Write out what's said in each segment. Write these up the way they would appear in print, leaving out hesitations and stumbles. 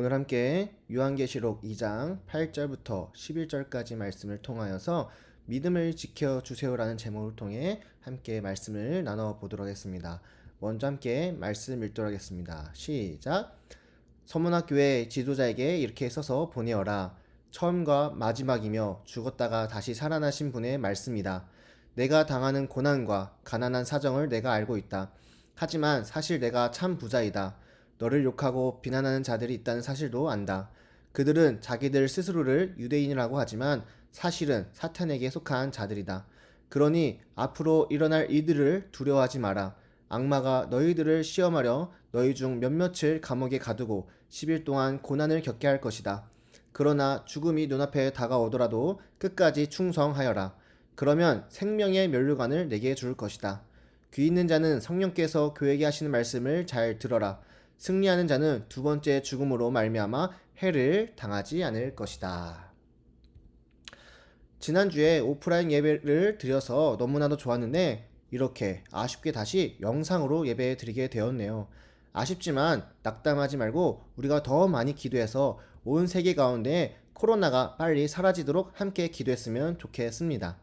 오늘 함께 요한계시록 2장 8절부터 11절까지 말씀을 통하여서 믿음을 지켜주세요라는 제목을 통해 함께 말씀을 나눠보도록 하겠습니다. 먼저 함께 말씀 읽도록 하겠습니다. 시작! 서문학 교회 지도자에게 이렇게 써서 보내어라. 처음과 마지막이며 죽었다가 다시 살아나신 분의 말씀이다. 내가 당하는 고난과 가난한 사정을 내가 알고 있다. 하지만 사실 내가 참 부자이다. 너를 욕하고 비난하는 자들이 있다는 사실도 안다. 그들은 자기들 스스로를 유대인이라고 하지만 사실은 사탄에게 속한 자들이다. 그러니 앞으로 일어날 이들을 두려워하지 마라. 악마가 너희들을 시험하려 너희 중 몇몇을 감옥에 가두고 10일 동안 고난을 겪게 할 것이다. 그러나 죽음이 눈앞에 다가오더라도 끝까지 충성하여라. 그러면 생명의 면류관을 내게 줄 것이다. 귀 있는 자는 성령께서 교회에게 하시는 말씀을 잘 들어라. 승리하는 자는 두 번째 죽음으로 말미암아 해를 당하지 않을 것이다. 지난주에 오프라인 예배를 드려서 너무나도 좋았는데 이렇게 아쉽게 다시 영상으로 예배 드리게 되었네요. 아쉽지만 낙담하지 말고 우리가 더 많이 기도해서 온 세계 가운데 코로나가 빨리 사라지도록 함께 기도했으면 좋겠습니다.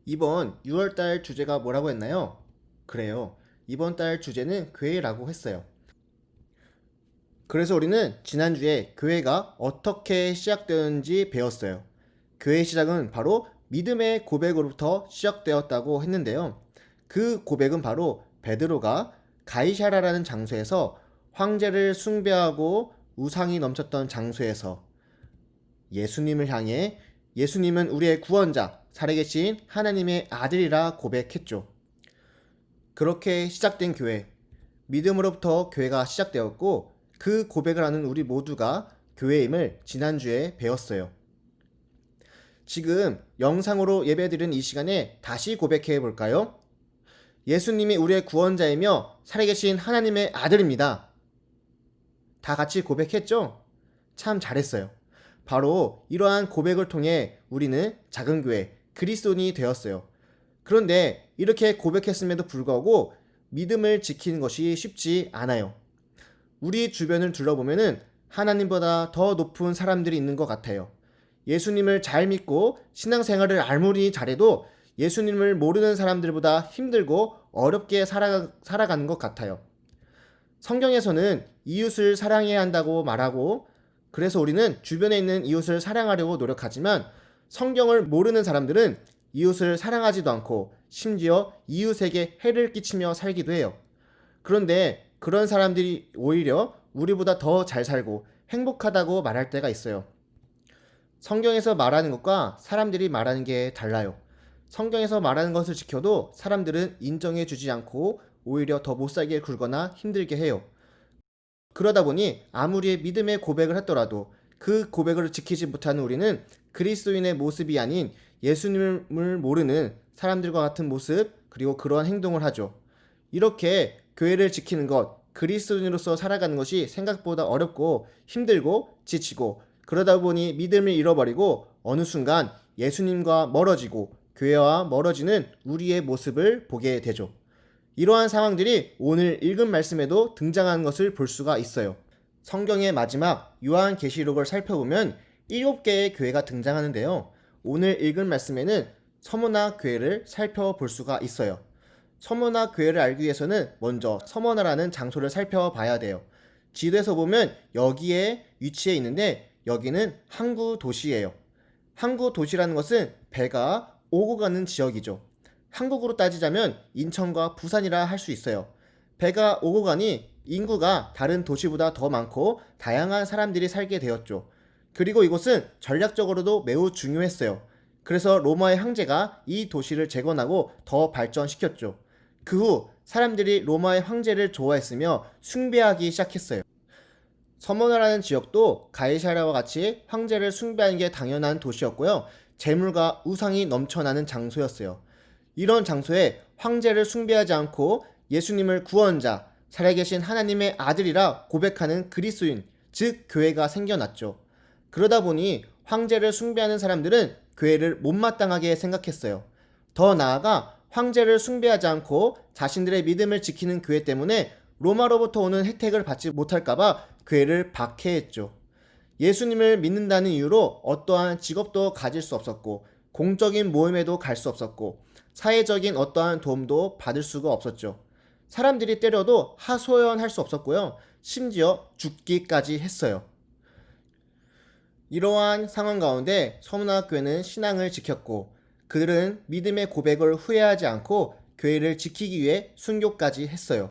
이번 6월달 주제가 뭐라고 했나요? 그래요. 이번 달 주제는 교회라고 했어요. 그래서 우리는 지난주에 교회가 어떻게 시작되었는지 배웠어요. 교회의 시작은 바로 믿음의 고백으로부터 시작되었다고 했는데요. 그 고백은 바로 베드로가 가이사랴라는 장소에서 황제를 숭배하고 우상이 넘쳤던 장소에서 예수님을 향해 예수님은 우리의 구원자, 살아계신 하나님의 아들이라 고백했죠. 그렇게 시작된 교회, 믿음으로부터 교회가 시작되었고 그 고백을 하는 우리 모두가 교회임을 지난주에 배웠어요. 지금 영상으로 예배드린 이 시간에 다시 고백해 볼까요? 예수님이 우리의 구원자이며 살아계신 하나님의 아들입니다. 다 같이 고백했죠? 참 잘했어요. 바로 이러한 고백을 통해 우리는 작은 교회, 그리스도인이 되었어요. 그런데 이렇게 고백했음에도 불구하고 믿음을 지키는 것이 쉽지 않아요. 우리 주변을 둘러보면 하나님보다 더 높은 사람들이 있는 것 같아요. 예수님을 잘 믿고 신앙생활을 아무리 잘해도 예수님을 모르는 사람들보다 힘들고 어렵게 살아가는 것 같아요. 성경에서는 이웃을 사랑해야 한다고 말하고 그래서 우리는 주변에 있는 이웃을 사랑하려고 노력하지만 성경을 모르는 사람들은 이웃을 사랑하지도 않고 심지어 이웃에게 해를 끼치며 살기도 해요. 그런데 그런 사람들이 오히려 우리보다 더 잘 살고 행복하다고 말할 때가 있어요. 성경에서 말하는 것과 사람들이 말하는 게 달라요. 성경에서 말하는 것을 지켜도 사람들은 인정해 주지 않고 오히려 더 못살게 굴거나 힘들게 해요. 그러다 보니 아무리 믿음의 고백을 했더라도 그 고백을 지키지 못하는 우리는 그리스도인의 모습이 아닌 예수님을 모르는 사람들과 같은 모습 그리고 그러한 행동을 하죠. 이렇게 교회를 지키는 것, 그리스도인으로서 살아가는 것이 생각보다 어렵고 힘들고 지치고 그러다 보니 믿음을 잃어버리고 어느 순간 예수님과 멀어지고 교회와 멀어지는 우리의 모습을 보게 되죠. 이러한 상황들이 오늘 읽은 말씀에도 등장하는 것을 볼 수가 있어요. 성경의 마지막 요한계시록을 살펴보면 7개의 교회가 등장하는데요. 오늘 읽은 말씀에는 서머나 교회를 살펴볼 수가 있어요. 서머나 교회를 알기 위해서는 먼저 서머나라는 장소를 살펴봐야 돼요. 지도에서 보면 여기에 위치해 있는데 여기는 항구 도시예요. 항구 도시라는 것은 배가 오고 가는 지역이죠. 한국으로 따지자면 인천과 부산이라 할 수 있어요. 배가 오고 가니 인구가 다른 도시보다 더 많고 다양한 사람들이 살게 되었죠. 그리고 이곳은 전략적으로도 매우 중요했어요. 그래서 로마의 황제가 이 도시를 재건하고 더 발전시켰죠. 그 후 사람들이 로마의 황제를 좋아했으며 숭배하기 시작했어요. 서머나라는 지역도 가이사랴와 같이 황제를 숭배하는 게 당연한 도시였고요. 재물과 우상이 넘쳐나는 장소였어요. 이런 장소에 황제를 숭배하지 않고 예수님을 구원자, 살아계신 하나님의 아들이라 고백하는 그리스도인, 즉 교회가 생겨났죠. 그러다 보니 황제를 숭배하는 사람들은 교회를 못마땅하게 생각했어요. 더 나아가 황제를 숭배하지 않고 자신들의 믿음을 지키는 교회 때문에 로마로부터 오는 혜택을 받지 못할까봐 교회를 박해했죠. 예수님을 믿는다는 이유로 어떠한 직업도 가질 수 없었고, 공적인 모임에도 갈 수 없었고, 사회적인 어떠한 도움도 받을 수가 없었죠. 사람들이 때려도 하소연할 수 없었고요. 심지어 죽기까지 했어요. 이러한 상황 가운데 서문학교회는 신앙을 지켰고, 그들은 믿음의 고백을 후회하지 않고 교회를 지키기 위해 순교까지 했어요.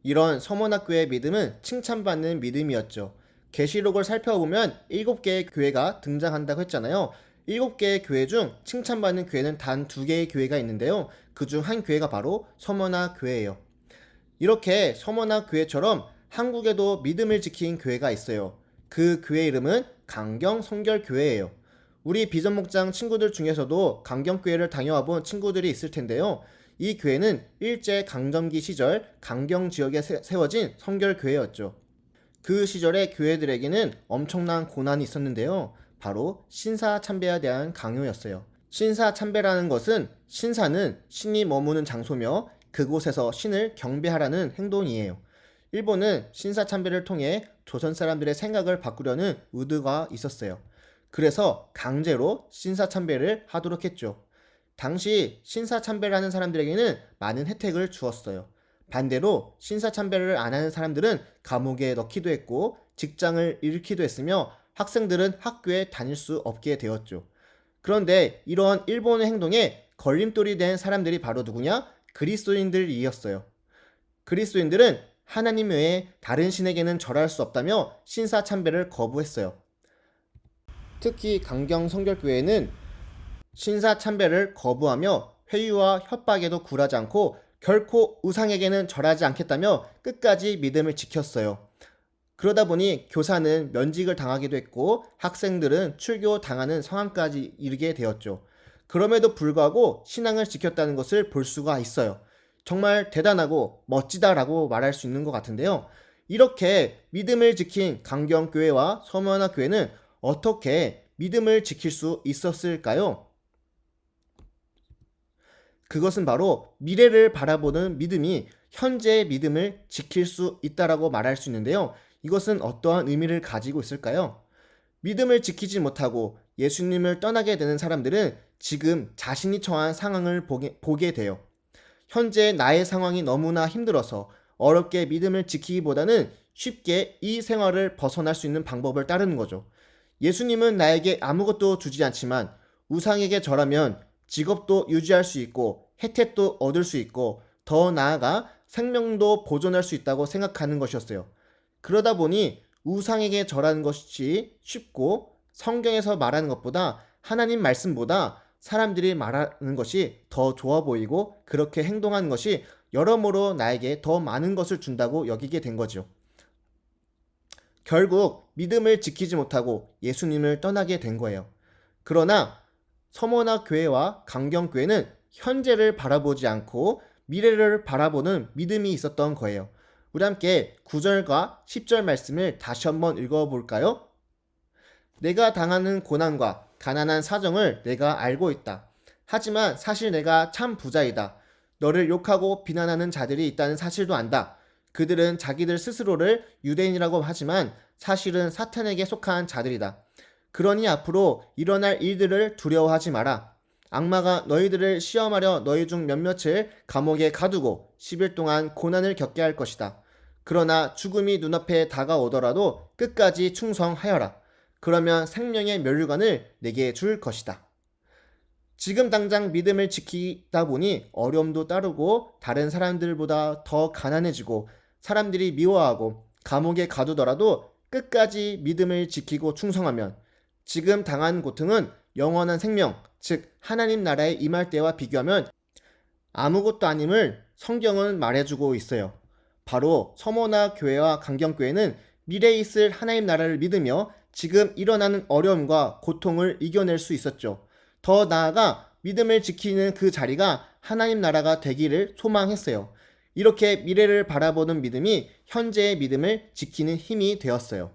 이런 서문학교의 믿음은 칭찬받는 믿음이었죠. 계시록을 살펴보면 7개의 교회가 등장한다고 했잖아요. 7개의 교회 중 칭찬받는 교회는 단 2개의 교회가 있는데요. 그중 한 교회가 바로 서머나 교회예요. 이렇게 서머나 교회처럼 한국에도 믿음을 지킨 교회가 있어요. 그 교회 이름은 강경성결교회예요. 우리 비전목장 친구들 중에서도 강경교회를 다녀와 본 친구들이 있을 텐데요. 이 교회는 일제강점기 시절 강경 지역에 세워진 성결교회였죠. 그 시절의 교회들에게는 엄청난 고난이 있었는데요. 바로 신사참배에 대한 강요였어요. 신사참배라는 것은, 신사는 신이 머무는 장소며 그곳에서 신을 경배하라는 행동이에요. 일본은 신사참배를 통해 조선 사람들의 생각을 바꾸려는 의도가 있었어요. 그래서 강제로 신사참배를 하도록 했죠. 당시 신사참배를 하는 사람들에게는 많은 혜택을 주었어요. 반대로 신사참배를 안 하는 사람들은 감옥에 넣기도 했고 직장을 잃기도 했으며 학생들은 학교에 다닐 수 없게 되었죠. 그런데 이러한 일본의 행동에 걸림돌이 된 사람들이 바로 누구냐? 그리스도인들이었어요. 그리스도인들은 하나님 외에 다른 신에게는 절할 수 없다며 신사참배를 거부했어요. 특히 강경성결교회는 신사참배를 거부하며 회유와 협박에도 굴하지 않고 결코 우상에게는 절하지 않겠다며 끝까지 믿음을 지켰어요. 그러다 보니 교사는 면직을 당하기도 했고 학생들은 출교당하는 상황까지 이르게 되었죠. 그럼에도 불구하고 신앙을 지켰다는 것을 볼 수가 있어요. 정말 대단하고 멋지다라고 말할 수 있는 것 같은데요. 이렇게 믿음을 지킨 강경교회와 서문학교회는 어떻게 믿음을 지킬 수 있었을까요? 그것은 바로 미래를 바라보는 믿음이 현재의 믿음을 지킬 수 있다라고 말할 수 있는데요. 이것은 어떠한 의미를 가지고 있을까요? 믿음을 지키지 못하고 예수님을 떠나게 되는 사람들은 지금 자신이 처한 상황을 보게 돼요. 현재 나의 상황이 너무나 힘들어서 어렵게 믿음을 지키기보다는 쉽게 이 생활을 벗어날 수 있는 방법을 따르는 거죠. 예수님은 나에게 아무것도 주지 않지만 우상에게 절하면 직업도 유지할 수 있고 혜택도 얻을 수 있고 더 나아가 생명도 보존할 수 있다고 생각하는 것이었어요. 그러다 보니 우상에게 절하는 것이 쉽고 성경에서 말하는 것보다, 하나님 말씀보다 사람들이 말하는 것이 더 좋아 보이고 그렇게 행동하는 것이 여러모로 나에게 더 많은 것을 준다고 여기게 된 거죠. 결국 믿음을 지키지 못하고 예수님을 떠나게 된 거예요. 그러나 서머나 교회와 강경교회는 현재를 바라보지 않고 미래를 바라보는 믿음이 있었던 거예요. 우리 함께 9절과 10절 말씀을 다시 한번 읽어볼까요? 내가 당하는 고난과 가난한 사정을 내가 알고 있다. 하지만 사실 내가 참 부자이다. 너를 욕하고 비난하는 자들이 있다는 사실도 안다. 그들은 자기들 스스로를 유대인이라고 하지만 사실은 사탄에게 속한 자들이다. 그러니 앞으로 일어날 일들을 두려워하지 마라. 악마가 너희들을 시험하려 너희 중 몇몇을 감옥에 가두고 10일 동안 고난을 겪게 할 것이다. 그러나 죽음이 눈앞에 다가오더라도 끝까지 충성하여라. 그러면 생명의 면류관을 내게 줄 것이다. 지금 당장 믿음을 지키다 보니 어려움도 따르고 다른 사람들보다 더 가난해지고 사람들이 미워하고 감옥에 가두더라도 끝까지 믿음을 지키고 충성하면 지금 당한 고통은 영원한 생명, 즉 하나님 나라에 임할 때와 비교하면 아무것도 아님을 성경은 말해주고 있어요. 바로 서머나 교회와 강경교회는 미래에 있을 하나님 나라를 믿으며 지금 일어나는 어려움과 고통을 이겨낼 수 있었죠. 더 나아가 믿음을 지키는 그 자리가 하나님 나라가 되기를 소망했어요. 이렇게 미래를 바라보는 믿음이 현재의 믿음을 지키는 힘이 되었어요.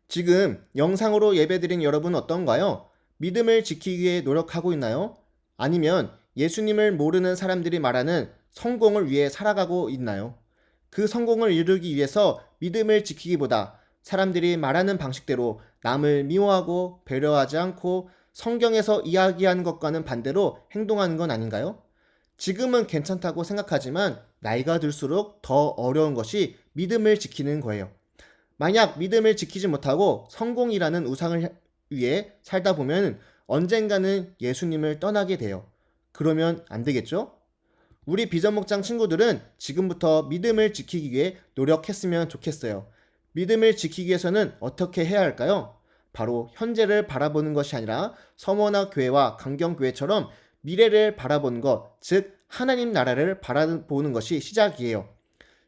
지금 영상으로 예배드린 여러분 어떤가요? 믿음을 지키기 위해 노력하고 있나요? 아니면 예수님을 모르는 사람들이 말하는 성공을 위해 살아가고 있나요? 그 성공을 이루기 위해서 믿음을 지키기보다 사람들이 말하는 방식대로 남을 미워하고 배려하지 않고 성경에서 이야기하는 것과는 반대로 행동하는 건 아닌가요? 지금은 괜찮다고 생각하지만 나이가 들수록 더 어려운 것이 믿음을 지키는 거예요. 만약 믿음을 지키지 못하고 성공이라는 우상을 위해 살다 보면 언젠가는 예수님을 떠나게 돼요. 그러면 안 되겠죠? 우리 비전 목장 친구들은 지금부터 믿음을 지키기 위해 노력했으면 좋겠어요. 믿음을 지키기 위해서는 어떻게 해야 할까요? 바로 현재를 바라보는 것이 아니라 서머나 교회와 강경교회처럼 미래를 바라보는 것, 즉 하나님 나라를 바라보는 것이 시작이에요.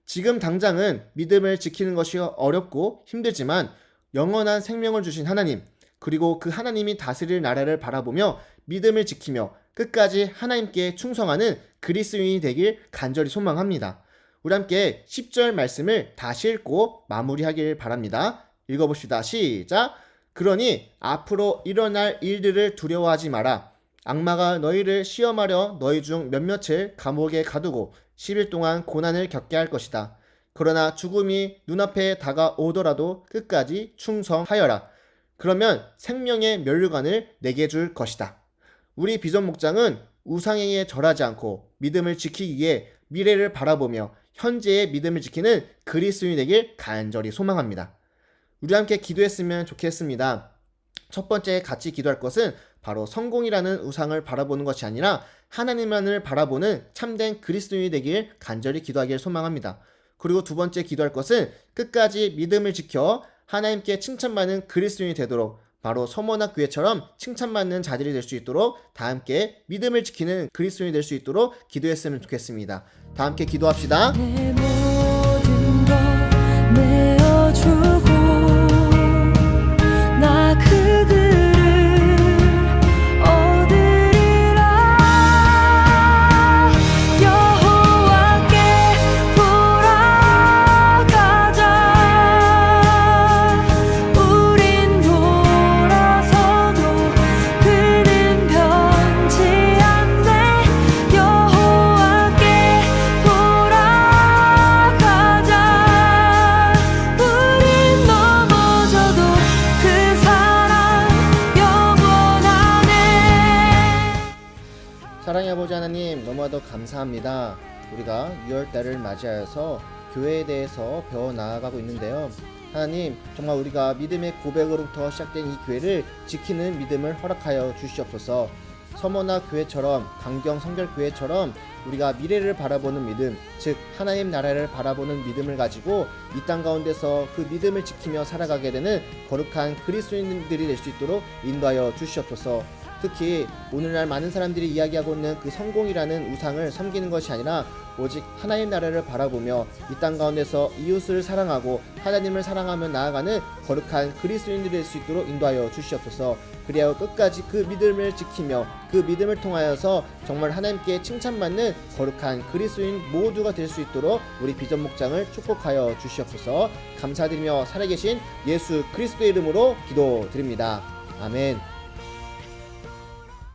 지금 당장은 믿음을 지키는 것이 어렵고 힘들지만 영원한 생명을 주신 하나님, 그리고 그 하나님이 다스릴 나라를 바라보며 믿음을 지키며 끝까지 하나님께 충성하는 그리스도인이 되길 간절히 소망합니다. 우리 함께 10절 말씀을 다시 읽고 마무리하길 바랍니다. 읽어봅시다. 시작! 그러니 앞으로 일어날 일들을 두려워하지 마라. 악마가 너희를 시험하려 너희 중 몇몇을 감옥에 가두고 10일 동안 고난을 겪게 할 것이다. 그러나 죽음이 눈앞에 다가오더라도 끝까지 충성하여라. 그러면 생명의 면류관을 내게 줄 것이다. 우리 비전 목장은 우상행에 절하지 않고 믿음을 지키기 위해 미래를 바라보며 현재의 믿음을 지키는 그리스도인이 되길 간절히 소망합니다. 우리 함께 기도했으면 좋겠습니다. 첫 번째 같이 기도할 것은 바로 성공이라는 우상을 바라보는 것이 아니라 하나님만을 바라보는 참된 그리스도인이 되길 간절히 기도하길 소망합니다. 그리고 두 번째 기도할 것은 끝까지 믿음을 지켜 하나님께 칭찬받는 그리스도인이 되도록 바로 서머나 교회처럼 칭찬받는 자들이 될 수 있도록 다 함께 믿음을 지키는 그리스도인이 될 수 있도록 기도했으면 좋겠습니다. 다 함께 기도합시다. 내 모든 것 내어주고 나 그들을 얻으리라. 여호와께 돌아가자. 우린 돌아서도 그는 변치 않네. 여호와께 돌아가자. 우린 넘어져도 그 사랑 영원하네. 사랑의 아버지 하나님, 너무나도 감사합니다. 우리가 6월달을 맞이하여서 교회에 대해서 배워 나아가고 있는데요. 하나님, 정말 우리가 믿음의 고백으로부터 시작된 이 교회를 지키는 믿음을 허락하여 주시옵소서. 서머나 교회처럼, 강경 성결교회처럼 우리가 미래를 바라보는 믿음, 즉 하나님 나라를 바라보는 믿음을 가지고 이 땅 가운데서 그 믿음을 지키며 살아가게 되는 거룩한 그리스도인들이 될 수 있도록 인도하여 주시옵소서. 특히 오늘날 많은 사람들이 이야기하고 있는 그 성공이라는 우상을 섬기는 것이 아니라 오직 하나님 나라를 바라보며 이 땅 가운데서 이웃을 사랑하고 하나님을 사랑하며 나아가는 거룩한 그리스도인들이 될 수 있도록 인도하여 주시옵소서. 그리하여 끝까지 그 믿음을 지키며 그 믿음을 통하여서 정말 하나님께 칭찬받는 거룩한 그리스도인 모두가 될 수 있도록 우리 비전 목장을 축복하여 주시옵소서. 감사드리며 살아계신 예수 그리스도의 이름으로 기도드립니다. 아멘.